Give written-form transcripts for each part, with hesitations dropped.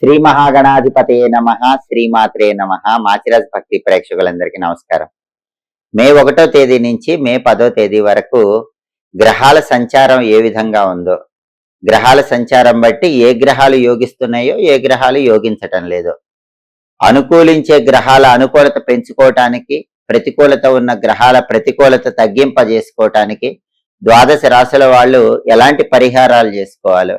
శ్రీ మహాగణాధిపతే నమ, శ్రీమాత్రే నమ. మాచిరాజ్ భక్తి ప్రేక్షకులందరికీ నమస్కారం. మే 1వ తేదీ నుంచి మే 10వ తేదీ వరకు గ్రహాల సంచారం ఏ విధంగా ఉందో, గ్రహాల సంచారం బట్టి ఏ గ్రహాలు యోగిస్తున్నాయో ఏ గ్రహాలు యోగించటం లేదో, అనుకూలించే గ్రహాల అనుకూలత పెంచుకోవటానికి, ప్రతికూలత ఉన్న గ్రహాల ప్రతికూలత తగ్గింపజేసుకోవటానికి ద్వాదశ రాశుల వాళ్ళు ఎలాంటి పరిహారాలు చేసుకోవాలో,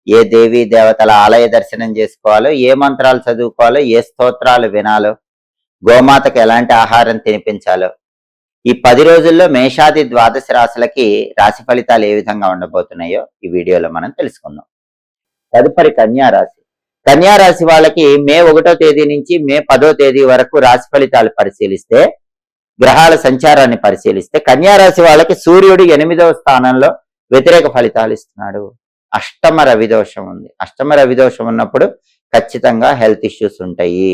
ఏ దేవీ దేవతల ఆలయ దర్శనం చేసుకోవాలో, ఏ మంత్రాలు చదువుకోవాలో, ఏ స్తోత్రాలు వినాలో, గోమాతకు ఎలాంటి ఆహారం తినిపించాలో, ఈ 10 రోజుల్లో మేషాది ద్వాదశ రాశులకి రాశి ఫలితాలు ఏ విధంగా ఉండబోతున్నాయో ఈ వీడియోలో మనం తెలుసుకుందాం. తదుపరి కన్యారాశి. కన్యారాశి వాళ్ళకి మే 1వ తేదీ నుంచి మే 10వ తేదీ వరకు రాశి ఫలితాలు పరిశీలిస్తే, గ్రహాల సంచారాన్ని పరిశీలిస్తే, కన్యారాశి వాళ్ళకి సూర్యుడు 8వ స్థానంలో వ్యతిరేక ఫలితాలు ఇస్తున్నాడు. అష్టమ రవిదోషం ఉంది. అష్టమ రవిదోషం ఉన్నప్పుడు ఖచ్చితంగా హెల్త్ ఇష్యూస్ ఉంటాయి.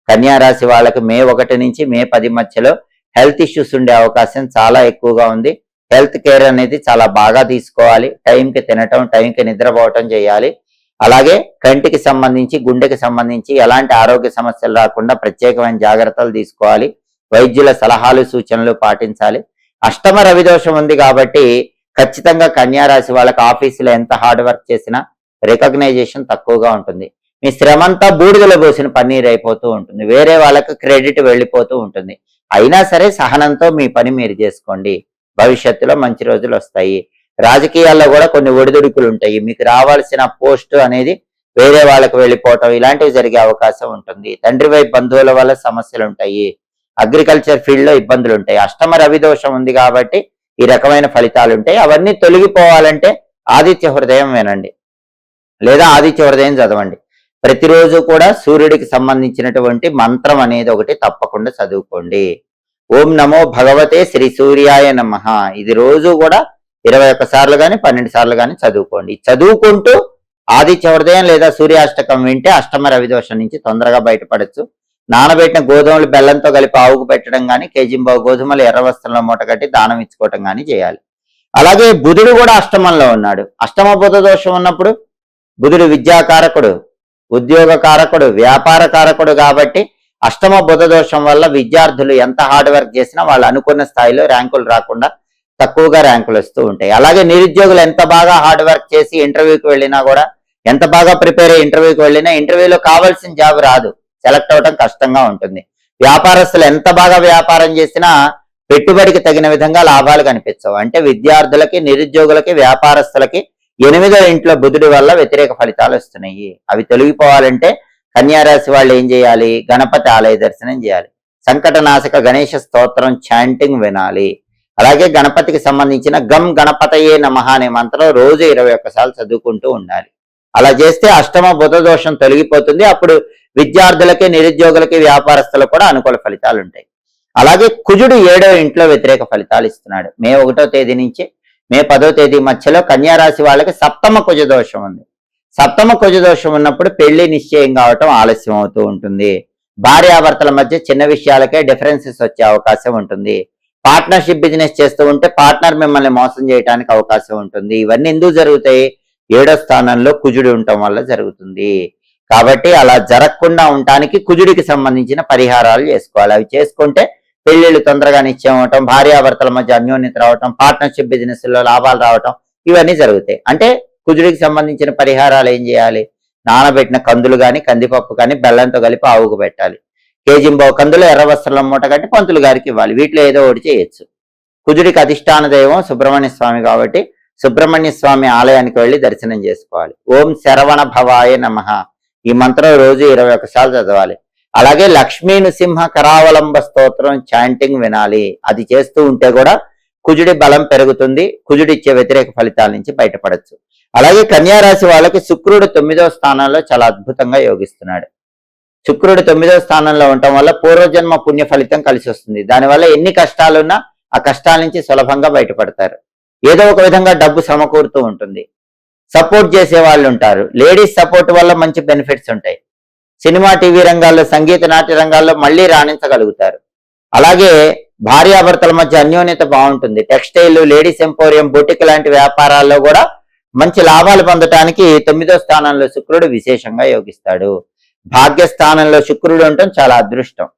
కన్యారాశి వాళ్ళకి మే 1 నుంచి మే 10 మధ్యలో హెల్త్ ఇష్యూస్ ఉండే అవకాశం చాలా ఎక్కువగా ఉంది. హెల్త్ కేర్ అనేది చాలా బాగా తీసుకోవాలి. టైంకి తినటం, టైంకి నిద్రపోవటం చేయాలి. అలాగే కంటికి సంబంధించి, గుండెకి సంబంధించి ఎలాంటి ఆరోగ్య సమస్యలు రాకుండా ప్రత్యేకమైన జాగ్రత్తలు తీసుకోవాలి. వైద్యుల సలహాలు సూచనలు పాటించాలి. అష్టమ రవిదోషం ఉంది కాబట్టి ఖచ్చితంగా కన్యారాశి వాళ్ళకి ఆఫీసులో ఎంత హార్డ్ వర్క్ చేసినా రికగ్నైజేషన్ తక్కువగా ఉంటుంది. మీ శ్రమంతా బూడిదలో పోసిన పన్నీర్ అయిపోతూ ఉంటుంది. వేరే వాళ్ళకి క్రెడిట్ వెళ్ళిపోతూ ఉంటుంది. అయినా సరే సహనంతో మీ పని మీరు చేసుకోండి. భవిష్యత్తులో మంచి రోజులు వస్తాయి. రాజకీయాల్లో కూడా కొన్ని ఒడిదుడుకులు ఉంటాయి. మీకు రావాల్సిన పోస్టు అనేది వేరే వాళ్ళకి వెళ్ళిపోవటం, ఇలాంటివి జరిగే అవకాశం ఉంటుంది. తండ్రి వైపు బంధువుల వల్ల సమస్యలు ఉంటాయి. అగ్రికల్చర్ ఫీల్డ్ లో ఇబ్బందులు ఉంటాయి. అష్టమ రవిదోషం ఉంది కాబట్టి ఈ రకమైన ఫలితాలు ఉంటాయి. అవన్నీ తొలగిపోవాలంటే ఆదిత్య హృదయం వినండి, లేదా ఆదిత్య హృదయం చదవండి. ప్రతిరోజు కూడా సూర్యుడికి సంబంధించినటువంటి మంత్రం అనేది ఒకటి తప్పకుండా చదువుకోండి. ఓం నమో భగవతే శ్రీ సూర్యాయ నమః. ఇది రోజు కూడా 21 సార్లు కానీ 12 సార్లు కానీ చదువుకోండి. చదువుకుంటూ ఆదిత్య హృదయం లేదా సూర్యాష్టకం వింటే అష్టమ రవిదోషం నుంచి తొందరగా బయటపడచ్చు. నానబెట్టిన గోధుమలు బెల్లంతో కలిపి ఆవుకు పెట్టడం కానీ, కేజీంబావు గోధుమలు ఎర్ర వస్త్రంలో మూట కట్టి దానం ఇచ్చుకోవటం కానీ చేయాలి. అలాగే బుధుడు కూడా అష్టమంలో ఉన్నాడు. అష్టమ బుధ దోషం ఉన్నప్పుడు బుధుడు విద్యాకారకుడు, ఉద్యోగ కారకుడు, వ్యాపార కారకుడు కాబట్టి అష్టమ బుధ దోషం వల్ల విద్యార్థులు ఎంత హార్డ్ వర్క్ చేసినా వాళ్ళు అనుకున్న స్థాయిలో ర్యాంకులు రాకుండా తక్కువగా ర్యాంకులు వస్తూ ఉంటాయి. అలాగే నిరుద్యోగులు ఎంత బాగా హార్డ్ వర్క్ చేసి ఇంటర్వ్యూకి వెళ్ళినా కూడా, ఎంత బాగా ప్రిపేర్ అయ్యి ఇంటర్వ్యూకి వెళ్ళినా ఇంటర్వ్యూలో కావాల్సిన జాబ్ రాదు, సెలెక్ట్ అవడం కష్టంగా ఉంటుంది. వ్యాపారస్తులు ఎంత బాగా వ్యాపారం చేసినా పెట్టుబడికి తగిన విధంగా లాభాలు కనిపించవు. అంటే విద్యార్థులకి, నిరుద్యోగులకి, వ్యాపారస్తులకి 8వ ఇంట్లో బుధుడి వల్ల వ్యతిరేక ఫలితాలు వస్తున్నాయి. అవి తొలగిపోవాలంటే కన్యారాశి వాళ్ళు ఏం చేయాలి? గణపతి ఆలయ దర్శనం చేయాలి. సంకటనాశక గణేష స్తోత్రం చాంటింగ్ వినాలి. అలాగే గణపతికి సంబంధించిన గం గణపతయే నమః అనే మంత్రం రోజు 21 సార్లు చదువుకుంటూ ఉండాలి. అలా చేస్తే అష్టమ బుధ దోషం తొలగిపోతుంది. అప్పుడు విద్యార్థులకి, నిరుద్యోగులకి, వ్యాపారస్తులకు కూడా అనుకూల ఫలితాలు ఉంటాయి. అలాగే కుజుడు 7వ ఇంట్లో వ్యతిరేక ఫలితాలు ఇస్తున్నాడు. మే 1వ తేదీ నుంచి మే 10వ తేదీ మధ్యలో కన్యారాశి వాళ్ళకి సప్తమ కుజ దోషం ఉంది. సప్తమ కుజ దోషం ఉన్నప్పుడు పెళ్లి నిశ్చయం కావటం ఆలస్యం అవుతూ ఉంటుంది. భార్యాభర్తల మధ్య చిన్న విషయాలకే డిఫరెన్సెస్ వచ్చే అవకాశం ఉంటుంది. పార్ట్నర్షిప్ బిజినెస్ చేస్తూ ఉంటే పార్ట్నర్ మిమ్మల్ని మోసం చేయడానికి అవకాశం ఉంటుంది. ఇవన్నీ ఎందుకు జరుగుతాయి? 7వ స్థానంలో కుజుడు ఉండటం వల్ల జరుగుతుంది. కాబట్టి అలా జరగకుండా ఉండటానికి కుజుడికి సంబంధించిన పరిహారాలు చేసుకోవాలి. అవి చేసుకుంటే పెళ్లిళ్ళు తొందరగా నిశ్చయం అవటం, భార్యాభర్తల మధ్య అన్యోన్యత రావటం, పార్ట్నర్షిప్ బిజినెస్ లో లాభాలు రావటం, ఇవన్నీ జరుగుతాయి. అంటే కుజుడికి సంబంధించిన పరిహారాలు ఏం చేయాలి? నానబెట్టిన కందులు కానీ, కందిపప్పు కానీ బెల్లంతో కలిపి ఆవుకు పెట్టాలి. కేజీంబావు కందులు ఎర్ర వస్త్రంలో మూట కట్టి పంతులు గారికి ఇవ్వాలి. వీటిలో ఏదో ఒకటి చేయొచ్చు. కుజుడికి అధిష్టాన దైవం సుబ్రహ్మణ్య స్వామి కాబట్టి సుబ్రహ్మణ్య స్వామి ఆలయానికి వెళ్లి దర్శనం చేసుకోవాలి. ఓం శరవణ భవాయ నమః ఈ మంత్రం రోజు 21 సార్లు చదవాలి. అలాగే లక్ష్మీ నృసింహ కరావలంబ స్తోత్రం చాంటింగ్ వినాలి. అది చేస్తూ ఉంటే కూడా కుజుడి బలం పెరుగుతుంది. కుజుడి ఇచ్చే వ్యతిరేక ఫలితాల నుంచి బయటపడచ్చు. అలాగే కన్యారాశి వాళ్ళకి శుక్రుడు 9వ స్థానంలో చాలా అద్భుతంగా యోగిస్తున్నాడు. శుక్రుడు 9వ స్థానంలో ఉండటం వల్ల పూర్వజన్మ పుణ్య ఫలితం కలిసి వస్తుంది. దానివల్ల ఎన్ని కష్టాలున్నా ఆ కష్టాల నుంచి సులభంగా బయటపడతారు. ఏదో ఒక విధంగా డబ్బు సమకూరుతూ ఉంటుంది. సపోర్ట్ చేసే వాళ్ళు ఉంటారు. లేడీస్ సపోర్ట్ వల్ల మంచి బెనిఫిట్స్ ఉంటాయి. సినిమా, టీవీ రంగాల్లో, సంగీత, నాట్య రంగాల్లో మళ్ళీ రాణించగలుగుతారు. అలాగే భార్యాభర్తల మధ్య అన్యోన్యత బాగుంటుంది. టెక్స్టైల్, లేడీస్ ఎంపోరియం, బొటిక్ లాంటి వ్యాపారాల్లో కూడా మంచి లాభాలు పొందటానికి 9వ స్థానంలో శుక్రుడు విశేషంగా యోగిస్తాడు. భాగ్యస్థానంలో శుక్రుడు ఉండటం చాలా అదృష్టం.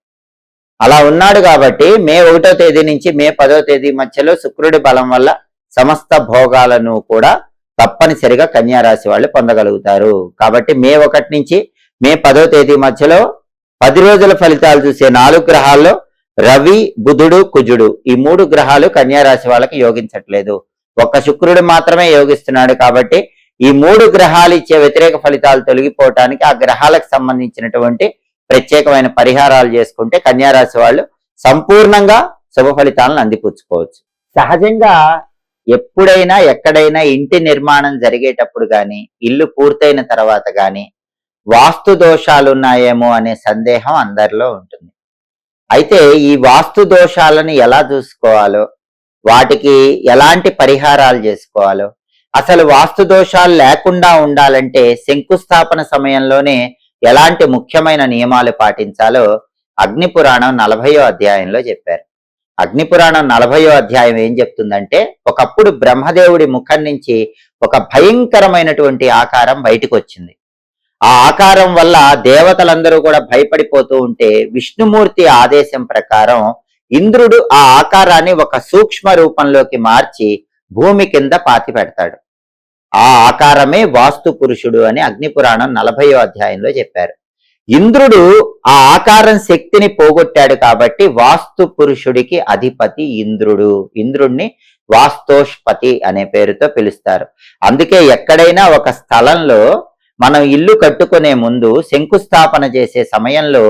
అలా ఉన్నాడు కాబట్టి మే 1వ తేదీ నుంచి మే 10వ తేదీ మధ్యలో శుక్రుడి బలం వల్ల సమస్త భోగాలను కూడా తప్పనిసరిగా కన్యా రాశి వాళ్ళు పొందగలుగుతారు. కాబట్టి మే 1 నుంచి మే 10వ తేదీ మధ్యలో 10 రోజుల ఫలితాలు చూసే 4 గ్రహాల్లో రవి, బుధుడు, కుజుడు ఈ 3 గ్రహాలు కన్యా రాశి వాళ్ళకి యోగించట్లేదు. ఒక్క శుక్రుడు మాత్రమే యోగిస్తున్నాడు. కాబట్టి ఈ 3 గ్రహాలు ఇచ్చే వ్యతిరేక ఫలితాలు తొలగిపోవటానికి ఆ గ్రహాలకు సంబంధించినటువంటి ప్రత్యేకమైన పరిహారాలు చేసుకుంటే కన్యా రాశి వాళ్ళు సంపూర్ణంగా శుభ ఫలితాలను అందిపుచ్చుకోవచ్చు. సహజంగా ఎప్పుడైనా ఎక్కడైనా ఇంటి నిర్మాణం జరిగేటప్పుడు గాని, ఇల్లు పూర్తయిన తర్వాత గాని వాస్తు దోషాలున్నాయేమో అనే సందేహం అందరిలో ఉంటుంది. అయితే ఈ వాస్తు దోషాలను ఎలా చూసుకోవాలో, వాటికి ఎలాంటి పరిహారాలు చేసుకోవాలో, అసలు వాస్తు దోషాలు లేకుండా ఉండాలంటే శంకుస్థాపన సమయంలోనే ఎలాంటి ముఖ్యమైన నియమాలు పాటించాలో అగ్నిపురాణం 40వ అధ్యాయంలో చెప్పారు. అగ్నిపురాణం 40వ అధ్యాయం ఏం చెప్తుందంటే, ఒకప్పుడు బ్రహ్మదేవుడి ముఖం నుంచి ఒక భయంకరమైనటువంటి ఆకారం బయటకు వచ్చింది. ఆ ఆకారం వల్ల దేవతలందరూ కూడా భయపడిపోతూ ఉంటే విష్ణుమూర్తి ఆదేశం ప్రకారం ఇంద్రుడు ఆ ఆకారాన్ని ఒక సూక్ష్మ రూపంలోకి మార్చి భూమి కింద పాతి పెడతాడు. ఆ ఆకారమే వాస్తు పురుషుడు అని అగ్నిపురాణం 40వ అధ్యాయంలో చెప్పారు. ఇంద్రుడు ఆ ఆకారం శక్తిని పోగొట్టాడు కాబట్టి వాస్తు పురుషుడికి అధిపతి ఇంద్రుడు. ఇంద్రుణ్ణి వాస్తోష్పతి అనే పేరుతో పిలుస్తారు. అందుకే ఎక్కడైనా ఒక స్థలంలో మనం ఇల్లు కట్టుకునే ముందు శంకుస్థాపన చేసే సమయంలో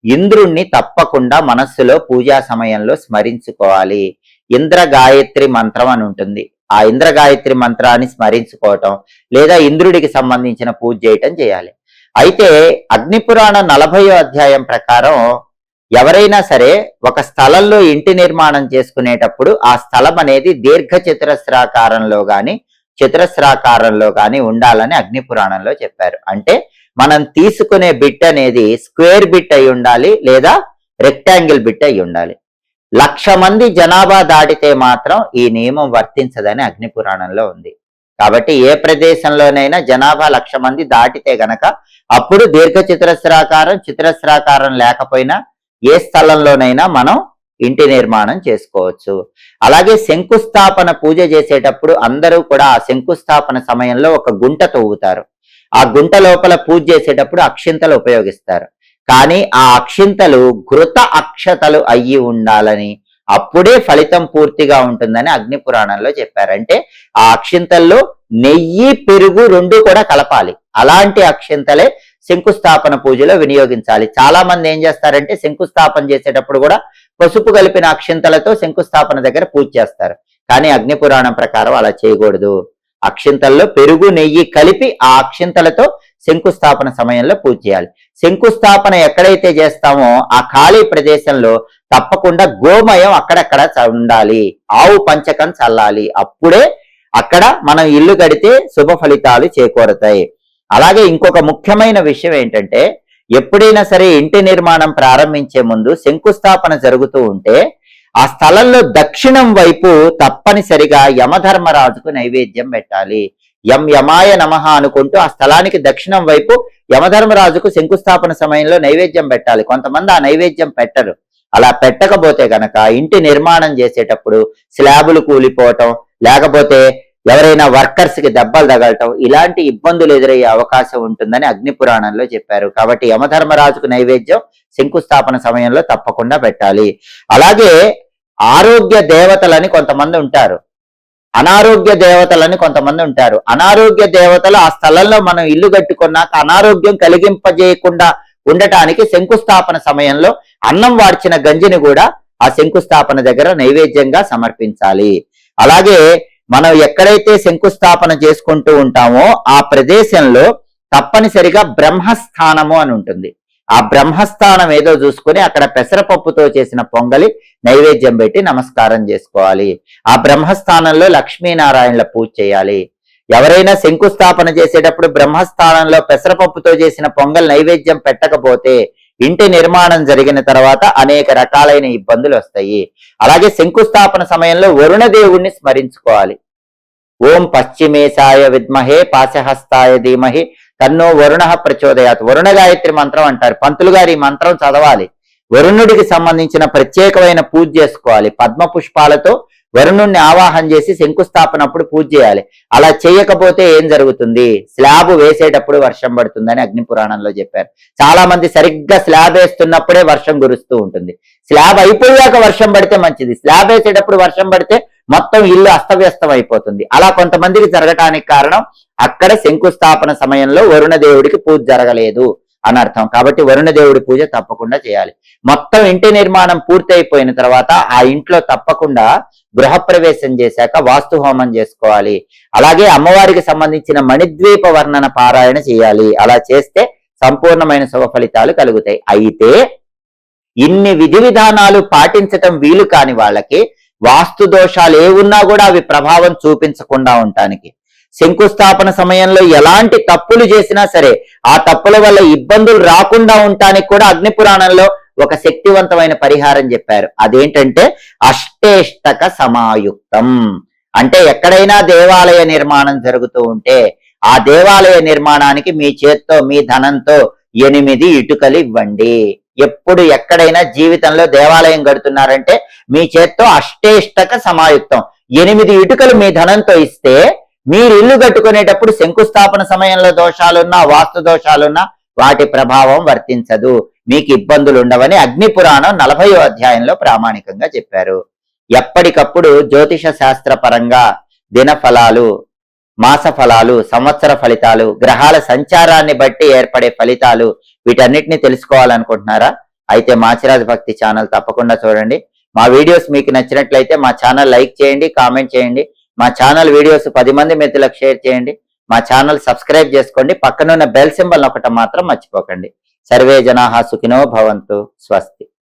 ఇంద్రుణ్ణి తప్పకుండా మనస్సులో పూజా సమయంలో స్మరించుకోవాలి. ఇంద్ర గాయత్రి మంత్రం అని ఉంటుంది. ఆ ఇంద్ర గాయత్రి మంత్రాన్ని స్మరించుకోవటం లేదా ఇంద్రుడికి సంబంధించిన పూజ చేయటం చేయాలి. అయితే అగ్నిపురాణం 40వ అధ్యాయం ప్రకారం ఎవరైనా సరే ఒక స్థలంలో ఇంటి నిర్మాణం చేసుకునేటప్పుడు ఆ స్థలం అనేది దీర్ఘ చతురస్రాకారంలో గాని చతురస్రాకారంలో గాని ఉండాలని అగ్నిపురాణంలో చెప్పారు. అంటే మనం తీసుకునే బిట్ అనేది స్క్వేర్ బిట్ అయి ఉండాలి లేదా రెక్టాంగిల్ బిట్ అయి ఉండాలి. 1,00,000 మంది జనాభా దాటితే మాత్రం ఈ నియమం వర్తించదని అగ్నిపురాణంలో ఉంది. కాబట్టి ఏ ప్రదేశంలోనైనా జనాభా 1,00,000 మంది దాటితే గనక అప్పుడు దీర్ఘ చతురస్రాకారం, చతురస్రాకారం లేకపోయినా ఏ స్థలంలోనైనా మనం ఇంటి నిర్మాణం చేసుకోవచ్చు. అలాగే శంకుస్థాపన పూజ చేసేటప్పుడు అందరూ కూడా ఆ శంకుస్థాపన సమయంలో ఒక గుంట తవ్వుతారు. ఆ గుంట లోపల పూజ చేసేటప్పుడు అక్షింతలు ఉపయోగిస్తారు. కానీ ఆ అక్షింతలు ఘృత అక్షతలు అయ్యి ఉండాలని, అప్పుడే ఫలితం పూర్తిగా ఉంటుందని అగ్నిపురాణంలో చెప్పారు. అంటే ఆ అక్షింతల్లో నెయ్యి, పెరుగు 2 కూడా కలపాలి. అలాంటి అక్షింతలే శంకుస్థాపన పూజలో వినియోగించాలి. చాలా మంది ఏం చేస్తారంటే శంకుస్థాపన చేసేటప్పుడు కూడా పసుపు కలిపిన అక్షింతలతో శంకుస్థాపన దగ్గర పూజ చేస్తారు. కానీ అగ్నిపురాణం ప్రకారం అలా చేయకూడదు. అక్షింతల్లో పెరుగు, నెయ్యి కలిపి ఆ అక్షింతలతో శంకుస్థాపన సమయంలో పూజ చేయాలి. శంకుస్థాపన ఎక్కడైతే చేస్తామో ఆ ఖాళీ ప్రదేశంలో తప్పకుండా గోమయం అక్కడక్కడ ఉండాలి. ఆవు పంచకం చల్లాలి. అప్పుడే అక్కడ మనం ఇల్లు కడితే శుభ ఫలితాలు చేకూరతాయి. అలాగే ఇంకొక ముఖ్యమైన విషయం ఏంటంటే, ఎప్పుడైనా సరే ఇంటి నిర్మాణం ప్రారంభించే ముందు శంకుస్థాపన జరుగుతూ ఉంటే ఆ స్థలంలో దక్షిణం వైపు తప్పనిసరిగా యమధర్మరాజుకు నైవేద్యం పెట్టాలి. యమాయ నమః అనుకుంటూ ఆ స్థలానికి దక్షిణం వైపు యమధర్మరాజుకు శంకుస్థాపన సమయంలో నైవేద్యం పెట్టాలి. కొంతమంది ఆ నైవేద్యం పెట్టరు. అలా పెట్టకపోతే గనక ఇంటి నిర్మాణం చేసేటప్పుడు స్లాబులు కూలిపోవటం, లేకపోతే ఎవరైనా వర్కర్స్ కి దెబ్బలు తగలటం, ఇలాంటి ఇబ్బందులు ఎదురయ్యే అవకాశం ఉంటుందని అగ్నిపురాణంలో చెప్పారు. కాబట్టి యమధర్మరాజుకు నైవేద్యం శంకుస్థాపన సమయంలో తప్పకుండా పెట్టాలి. అలాగే ఆరోగ్య దేవతలని కొంతమంది ఉంటారు, అనారోగ్య దేవతలని కొంతమంది ఉంటారు. అనారోగ్య దేవతలు ఆ స్థలంలో మనం ఇల్లు కట్టుకున్నాక అనారోగ్యం కలిగింపజేయకుండా ఉండటానికి శంకుస్థాపన సమయంలో అన్నం వార్చిన గంజిని కూడా ఆ శంకుస్థాపన దగ్గర నైవేద్యంగా సమర్పించాలి. అలాగే మనం ఎక్కడైతే శంకుస్థాపన చేసుకుంటూ ఉంటామో ఆ ప్రదేశంలో తప్పనిసరిగా బ్రహ్మస్థానము అని ఉంటుంది. ఆ బ్రహ్మస్థానం ఏదో చూసుకుని అక్కడ పెసరపప్పుతో చేసిన పొంగలి నైవేద్యం పెట్టి నమస్కారం చేసుకోవాలి. ఆ బ్రహ్మస్థానంలో లక్ష్మీనారాయణల పూజ చేయాలి. ఎవరైనా శంకుస్థాపన చేసేటప్పుడు బ్రహ్మస్థానంలో పెసరపప్పుతో చేసిన పొంగల్ నైవేద్యం పెట్టకపోతే ఇంటి నిర్మాణం జరిగిన తర్వాత అనేక రకాలైన ఇబ్బందులు వస్తాయి. అలాగే శంకుస్థాపన సమయంలో వరుణదేవుణ్ణి స్మరించుకోవాలి. ఓం పశ్చిమేశాయ విద్మహే పాశహస్తాయ ధీమహి తన్నో వరుణ ప్రచోదయాత్. వరుణ గాయత్రి మంత్రం అంటారు. పంతులు గారు ఈ మంత్రం చదవాలి. వరుణుడికి సంబంధించిన ప్రత్యేకమైన పూజ చేసుకోవాలి. పద్మ పుష్పాలతో వరుణుణ్ణి ఆవాహన చేసి శంకుస్థాపనప్పుడు పూజ చేయాలి. అలా చేయకపోతే ఏం జరుగుతుంది? స్లాబ్ వేసేటప్పుడు వర్షం పడుతుందని అగ్ని పురాణంలో చెప్పారు. చాలా మంది సరిగ్గా స్లాబ్ వేస్తున్నప్పుడే వర్షం కురుస్తూ ఉంటుంది. స్లాబ్ అయిపోయాక వర్షం పడితే మంచిది. స్లాబ్ వేసేటప్పుడు వర్షం పడితే మొత్తం ఇల్లు అస్తవ్యస్తం అయిపోతుంది. అలా కొంతమందికి జరగటానికి కారణం అక్కడ శంకుస్థాపన సమయంలో వరుణ దేవుడికి పూజ జరగలేదు అని అర్థం. కాబట్టి వరుణ దేవుడి పూజ తప్పకుండా చేయాలి. మొత్తం ఇంటి నిర్మాణం పూర్తి అయిపోయిన తర్వాత ఆ ఇంట్లో తప్పకుండా గృహప్రవేశం చేశాక వాస్తు హోమం చేసుకోవాలి. అలాగే అమ్మవారికి సంబంధించిన మణిద్వీప వర్ణన పారాయణ చేయాలి. అలా చేస్తే సంపూర్ణమైన శుభ ఫలితాలు కలుగుతాయి. అయితే ఇన్ని విధి విధానాలు పాటించటం వీలు కాని వాళ్ళకి వాస్తు దోషాలు ఏవున్నా కూడా అవి ప్రభావం చూపించకుండా ఉండటానికి, శంకుస్థాపన సమయంలో ఎలాంటి తప్పులు చేసినా సరే ఆ తప్పుల వల్ల ఇబ్బందులు రాకుండా ఉండటానికి కూడా అగ్ని పురాణంలో ఒక శక్తివంతమైన పరిహారం చెప్పారు. అదేంటంటే అష్టేష్టక సమాయుక్తం. అంటే ఎక్కడైనా దేవాలయ నిర్మాణం జరుగుతూ ఉంటే ఆ దేవాలయ నిర్మాణానికి మీ చేత్తో మీ ధనంతో 8 ఇటుకలు ఇవ్వండి. ఎప్పుడు ఎక్కడైనా జీవితంలో దేవాలయం కడుతున్నారంటే మీ చేత్తో అష్టేష్టక సమాయుక్తం 8 ఇటుకలు మీ ధనంతో ఇస్తే మీరు ఇల్లు కట్టుకునేటప్పుడు శంకుస్థాపన సమయంలో దోషాలున్నా వాస్తు దోషాలున్నా వాటి ప్రభావం వర్తించదు, మీకు ఇబ్బందులు ఉండవని అగ్ని పురాణం 40వ అధ్యాయంలో ప్రామాణికంగా చెప్పారు. ఎప్పటికప్పుడు జ్యోతిష శాస్త్ర పరంగా దిన ఫలాలు, మాస ఫలాలు, సంవత్సర ఫలితాలు, గ్రహాల సంచారాన్ని బట్టి ఏర్పడే ఫలితాలు వీటన్నిటిని తెలుసుకోవాలనుకుంటున్నారా? అయితే మాచిరాజు భక్తి ఛానల్ తప్పకుండా చూడండి. మా వీడియోస్ మీకు నచ్చినట్లయితే మా ఛానల్ లైక్ చేయండి, కామెంట్ చేయండి. మా ఛానల్ వీడియోస్ 10 మంది మిత్రులకు షేర్ చేయండి. మా ఛానల్ సబ్స్క్రైబ్ చేసుకోండి. పక్కనున్న బెల్ సింబల్ నొక్కటం మాత్రం మర్చిపోకండి. సర్వే జనాః సుఖినో భవంతు. స్వస్తి.